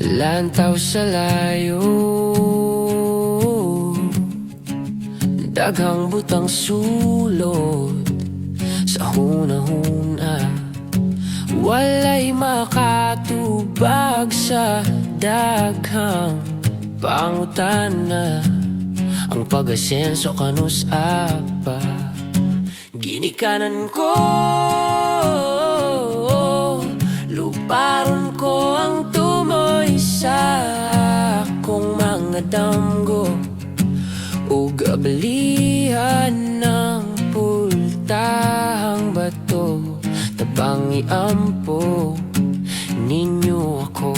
Lantaw sa layo, daghang butang sulod sa hunahuna. Walay makatubag sa daghang pangutana. Ang pag-asenso kanus apa, ginikanan ko, luparon ko ang tumoy sa akong mga damgo, ug abalihan ng pultahang bato, tabang iampo ninyo ako.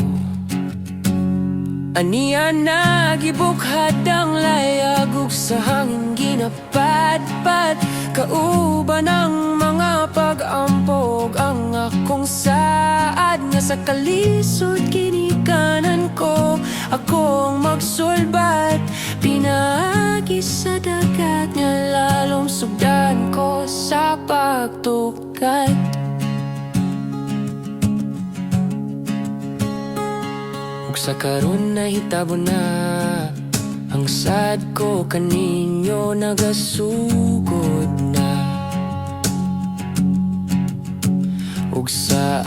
Aniya nagibukhad ang layag ug sa hangin ginapadpad, kauban ng mga pag-ampog ang akong saad. Nga sa kalisod ginikanan ko, akong magsulbat, pinaagi sa dagat nga lalong sugdan ko sa pagtukat. Sa karon na hitabo na ang sad ko kaninyo nagasugod na, ug sa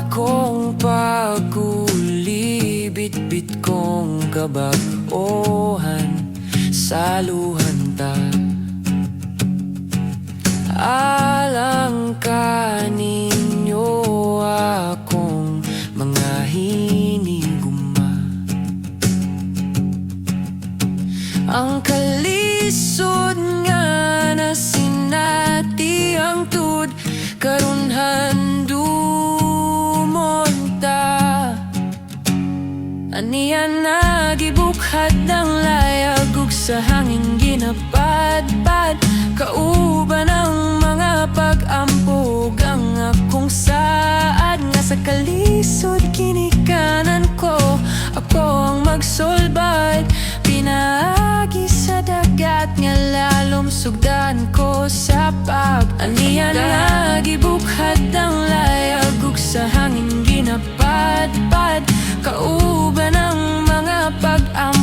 akong paguli bit-bit kong kabag-ohan saluhan ta. Alang kaninyo akong mga ang kalisod nga nasinati ang tud karon handumonta. Aniya nagibukhad ng layag ug sa hangin ginapadpad, kauban ng mga pag-ampog ang akong saad. Nga sa kalisod ginikanan ko, ako ang magsulbad, pinaagi sa dagat nga lalom sugdan ko sa pag. Aniya nagibukhad ang layag ug sa hangin ginapadpad, kauban ng mga pag-ampog